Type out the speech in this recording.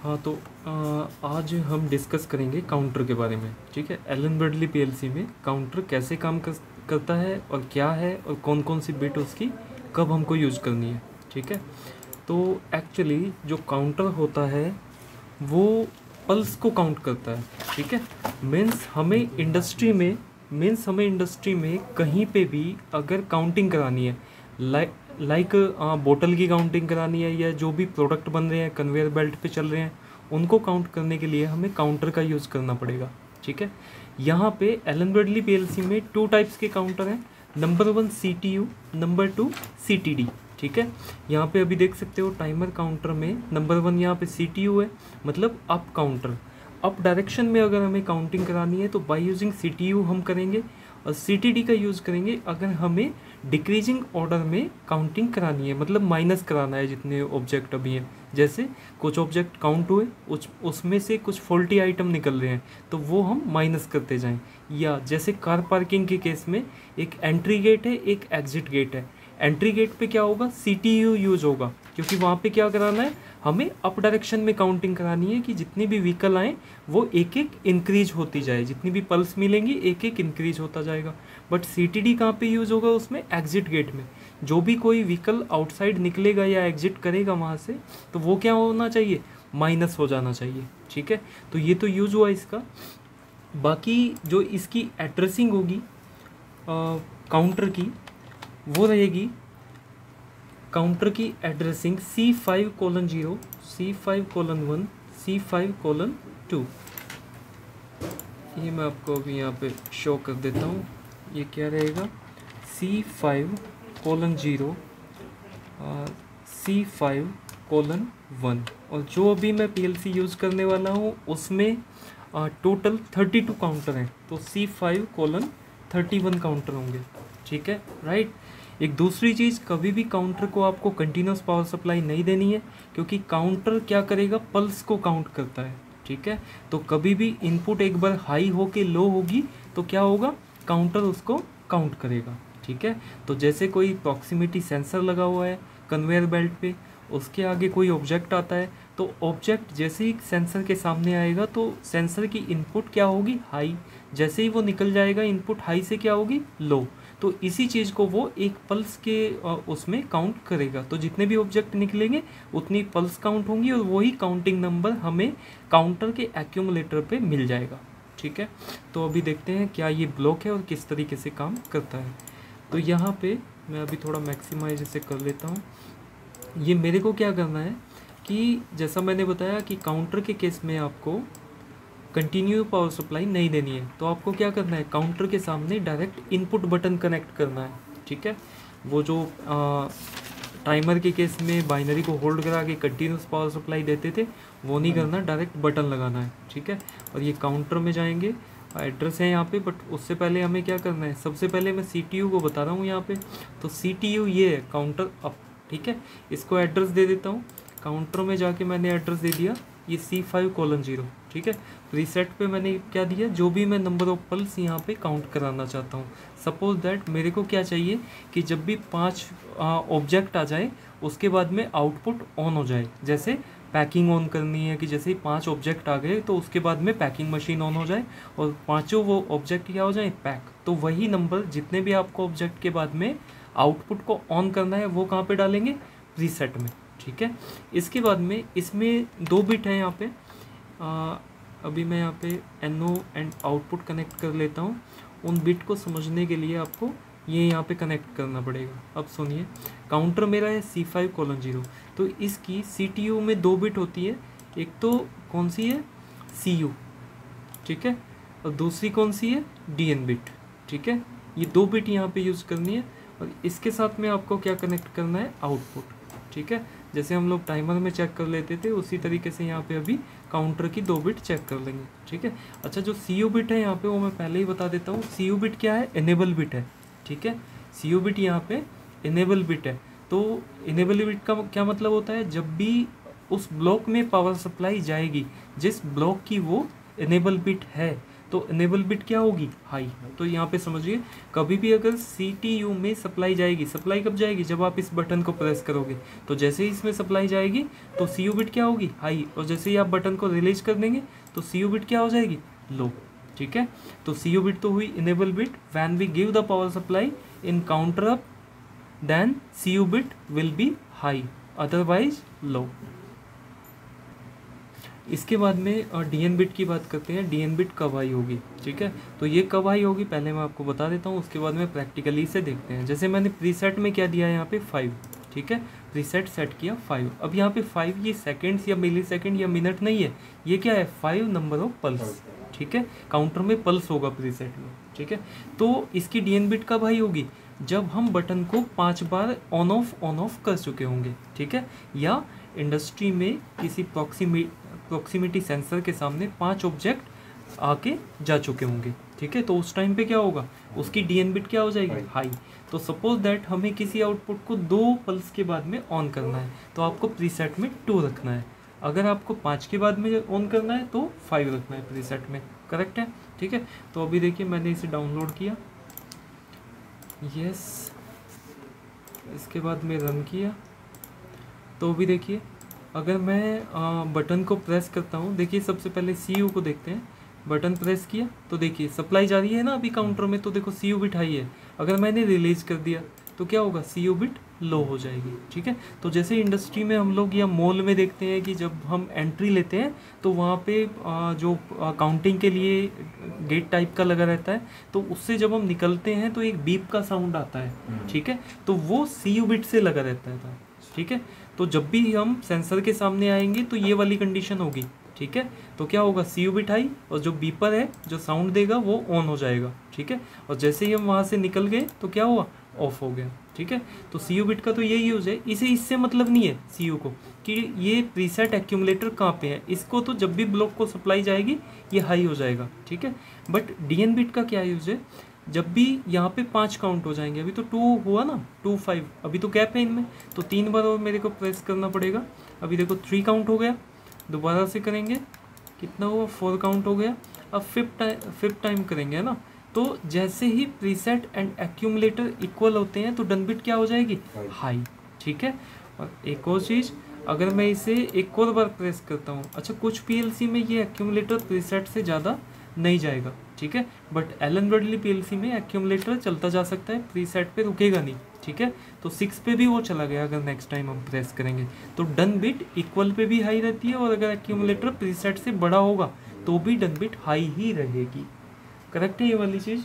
हाँ तो आज हम डिस्कस करेंगे काउंटर के बारे में। ठीक है, एलन ब्रैडली पीएलसी में काउंटर कैसे काम करता है और क्या है और कौन कौन सी बिट उसकी कब हमको यूज़ करनी है। ठीक है, तो एक्चुअली जो काउंटर होता है वो पल्स को काउंट करता है। ठीक है, मीन्स हमें इंडस्ट्री में कहीं पे भी अगर काउंटिंग करानी है, लाइक बोतल की काउंटिंग करानी है या जो भी प्रोडक्ट बन रहे हैं कन्वेयर बेल्ट पे चल रहे हैं उनको काउंट करने के लिए हमें काउंटर का यूज़ करना पड़ेगा। ठीक है, यहाँ पे एलन ब्रैडली पीएलसी में 2 टाइप्स के काउंटर हैं। Number 1 CTU, number 2 CTD। ठीक है, यहाँ पे अभी देख सकते हो टाइमर काउंटर में नंबर 1 यहाँ पे CTU है, मतलब अप काउंटर। अप डायरेक्शन में अगर हमें काउंटिंग करानी है तो बाय यूजिंग CTU हम करेंगे, और CTD का यूज़ करेंगे अगर हमें डिक्रीजिंग ऑर्डर में काउंटिंग करानी है, मतलब माइनस कराना है जितने ऑब्जेक्ट अभी हैं। जैसे कुछ ऑब्जेक्ट काउंट हुए, उसमें से कुछ फॉल्टी आइटम निकल रहे हैं तो वो हम माइनस करते जाएं। या जैसे कार पार्किंग के केस में एक एंट्री गेट है, एक एग्जिट गेट है। एंट्री गेट पे क्या होगा, CTU यूज होगा, क्योंकि वहाँ पे क्या कराना है, हमें अप डायरेक्शन में काउंटिंग करानी है कि जितनी भी व्हीकल आए वो एक एक इंक्रीज होती जाए, जितनी भी पल्स मिलेंगी एक एक इंक्रीज होता जाएगा। बट CTD कहाँ पे यूज़ होगा, उसमें एग्जिट गेट में। जो भी कोई व्हीकल आउटसाइड निकलेगा या एग्जिट करेगा वहाँ से, तो वो क्या होना चाहिए, माइनस हो जाना चाहिए। ठीक है, तो ये तो यूज़ हुआ इसका। बाकी जो इसकी एड्रेसिंग होगी काउंटर की, वो रहेगी काउंटर की एड्रेसिंग C5:0, C5:1, C5:2। ये मैं आपको अभी यहाँ पे शो कर देता हूँ। ये क्या रहेगा, C5:0, C5:1। और जो अभी मैं PLC यूज़ करने वाला हूँ उसमें टोटल 32 काउंटर हैं, तो C5:31 काउंटर होंगे। ठीक है, राइट। एक दूसरी चीज़, कभी भी काउंटर को आपको कंटिन्यूस पावर सप्लाई नहीं देनी है, क्योंकि काउंटर क्या करेगा, पल्स को काउंट करता है। ठीक है, तो कभी भी इनपुट एक बार हाई हो के लो होगी तो क्या होगा, काउंटर उसको काउंट करेगा। ठीक है, तो जैसे कोई प्रॉक्सिमिटी सेंसर लगा हुआ है कन्वेयर बेल्ट पे, उसके आगे कोई ऑब्जेक्ट आता है, तो ऑब्जेक्ट जैसे ही सेंसर के सामने आएगा तो सेंसर की इनपुट क्या होगी, हाई। जैसे ही वो निकल जाएगा इनपुट हाई से क्या होगी, लो। तो इसी चीज़ को वो एक पल्स के उसमें काउंट करेगा। तो जितने भी ऑब्जेक्ट निकलेंगे उतनी पल्स काउंट होंगी और वही काउंटिंग नंबर हमें काउंटर के एक्यूमुलेटर पे मिल जाएगा। ठीक है, तो अभी देखते हैं क्या ये ब्लॉक है और किस तरीके से काम करता है। तो यहाँ पे मैं अभी थोड़ा मैक्सिमाइज इसे कर लेता हूँ। ये मेरे को क्या करना है कि जैसा मैंने बताया कि काउंटर के केस में आपको कंटिन्यू पावर सप्लाई नहीं देनी है, तो आपको क्या करना है, काउंटर के सामने डायरेक्ट इनपुट बटन कनेक्ट करना है। ठीक है, वो जो टाइमर के केस में बाइनरी को होल्ड करा के कंटिन्यूस पावर सप्लाई देते थे वो नहीं करना, डायरेक्ट बटन लगाना है। ठीक है, और ये काउंटर में जाएंगे, एड्रेस है यहाँ पे, बट उससे पहले हमें क्या करना है, सबसे पहले मैं CTU को बता रहा हूँ यहाँ पे। तो CTU ये है, काउंटर अप। ठीक है, इसको एड्रेस दे देता हूँ। काउंटर में जाके मैंने एड्रेस दे दिया ये C5:0। ठीक है, प्रीसेट पे मैंने क्या दिया, जो भी मैं नंबर ऑफ पल्स यहाँ पे काउंट कराना चाहता हूँ। सपोज दैट मेरे को क्या चाहिए कि जब भी 5 ऑब्जेक्ट आ जाए उसके बाद में आउटपुट ऑन हो जाए। जैसे पैकिंग ऑन करनी है कि जैसे ही 5 ऑब्जेक्ट आ गए तो उसके बाद में पैकिंग मशीन ऑन हो जाए और पाँचों वो ऑब्जेक्ट क्या हो जाए, पैक। तो वही नंबर जितने भी आपको ऑब्जेक्ट के बाद में आउटपुट को ऑन करना है वो कहाँ पे डालेंगे, प्रीसेट में। ठीक है, इसके बाद में इसमें 2 बिट हैं यहाँ पे। अभी मैं यहाँ पे NO एंड आउटपुट कनेक्ट कर लेता हूँ। उन बिट को समझने के लिए आपको ये यहाँ पे कनेक्ट करना पड़ेगा। अब सुनिए, काउंटर मेरा है C5:0, तो इसकी CTU में 2 बिट होती है। एक तो कौन सी है, CU। ठीक है, और दूसरी कौन सी है, DN बिट। ठीक है, ये 2 बिट यहाँ पे यूज़ करनी है और इसके साथ में आपको क्या कनेक्ट करना है, आउटपुट। ठीक है, जैसे हम लोग टाइमर में चेक कर लेते थे उसी तरीके से यहाँ पे अभी काउंटर की 2 बिट चेक कर लेंगे। ठीक है, अच्छा जो CU बिट है यहाँ पे वो मैं पहले ही बता देता हूँ। CU बिट क्या है, इनेबल बिट है। ठीक है, CU बिट यहाँ पे इनेबल बिट है। तो इनेबल बिट का क्या मतलब होता है, जब भी उस ब्लॉक में पावर सप्लाई जाएगी जिस ब्लॉक की वो इनेबल बिट है, तो इनेबल बिट क्या होगी, हाई। तो यहाँ पे समझिए कभी भी अगर CPU में सप्लाई जाएगी, सप्लाई कब जाएगी, जब आप इस बटन को प्रेस करोगे, तो जैसे ही इसमें सप्लाई जाएगी तो CU बिट क्या होगी, हाई, और जैसे ही आप बटन को रिलीज कर देंगे तो CU बिट क्या हो जाएगी, लो। ठीक है, तो CU बिट तो हुई enable bit. When we give the power supply in counter up then CU bit will be high, otherwise low. इसके बाद में DN बिट की बात करते हैं। DN बिट कब हाई होगी, ठीक है, तो ये कब हाई होगी पहले मैं आपको बता देता हूँ, उसके बाद में प्रैक्टिकली से देखते हैं। जैसे मैंने प्रीसेट में क्या दिया है, यहाँ पे 5, ठीक है, प्रीसेट सेट किया 5। अब यहाँ पे 5 ये सेकेंड्स या मिली सेकेंड या मिनट नहीं है, ये क्या है, 5 नंबर ऑफ पल्स। ठीक है, काउंटर में पल्स होगा प्रीसेट में। ठीक है, तो इसकी DN बिट कब हाई होगी, जब हम बटन को 5 बार ऑन ऑफ कर चुके होंगे। ठीक है, या इंडस्ट्री में किसी प्रॉक्सिमिटी सेंसर के सामने 5 ऑब्जेक्ट आके जा चुके होंगे। ठीक है, तो उस टाइम पे क्या होगा, उसकी DN बिट क्या हो जाएगी, हाई। तो सपोज दैट हमें किसी आउटपुट को 2 पल्स के बाद में ऑन करना है, तो आपको प्रीसेट में 2 रखना है। अगर आपको 5 के बाद में ऑन करना है तो 5 रखना है प्रीसेट में। करेक्ट है, ठीक है। तो अभी देखिए मैंने इसे डाउनलोड किया, यस, इसके बाद में रन किया, तो अभी देखिए अगर मैं बटन को प्रेस करता हूँ, देखिए सबसे पहले CU को देखते हैं। बटन प्रेस किया तो देखिए सप्लाई जा रही है ना अभी काउंटर में, तो देखो CU बिट हाई है। अगर मैंने रिलीज कर दिया तो क्या होगा, CU बिट लो हो जाएगी। ठीक है, तो जैसे इंडस्ट्री में हम लोग या मॉल में देखते हैं कि जब हम एंट्री लेते हैं तो वहाँ पे जो काउंटिंग के लिए गेट टाइप का लगा रहता है, तो उससे जब हम निकलते हैं तो एक बीप का साउंड आता है। ठीक है, तो वो CU बिट से लगा रहता है। ठीक है, तो जब भी हम सेंसर के सामने आएंगे तो ये वाली कंडीशन होगी। ठीक है, तो क्या होगा, CU बिट हाई, और जो बीपर है जो साउंड देगा वो ऑन हो जाएगा। ठीक है, और जैसे ही हम वहाँ से निकल गए तो क्या हुआ, ऑफ हो गया। ठीक है, तो CU बिट का तो यही यूज है। इससे मतलब नहीं है CU को कि ये प्रीसेट एक्यूमुलेटर कहाँ पे है, इसको तो जब भी ब्लॉक को सप्लाई जाएगी ये हाई हो जाएगा। ठीक है, बट DN बिट का क्या यूज है, जब भी यहाँ पे 5 काउंट हो जाएंगे, अभी तो 2 हुआ ना, 2 5, अभी तो गैप है इनमें, तो 3 बार और मेरे को प्रेस करना पड़ेगा। अभी देखो 3 काउंट हो गया, दोबारा से करेंगे, कितना हुआ, 4 काउंट हो गया। अब फिफ्थ टाइम करेंगे, है ना, तो जैसे ही प्रीसेट एंड एक्यूमुलेटर इक्वल होते हैं तो डन बिट क्या हो जाएगी, हाई। ठीक है, और एक और चीज़, अगर मैं इसे एक और बार प्रेस करता हूँ, अच्छा कुछ PLC में ये एक्यूमुलेटर प्रीसेट से ज़्यादा नहीं जाएगा। ठीक है, बट एलन ब्रैडली PLC में एक्यूमुलेटर चलता जा सकता है, प्रीसेट पे रुकेगा नहीं। ठीक है, तो 6 पे भी वो चला गया अगर नेक्स्ट टाइम हम प्रेस करेंगे, तो डन बिट इक्वल पे भी हाई रहती है, और अगर एक्यूमुलेटर प्रीसेट से बड़ा होगा तो भी डन बिट हाई ही रहेगी। करेक्ट है ये वाली चीज़।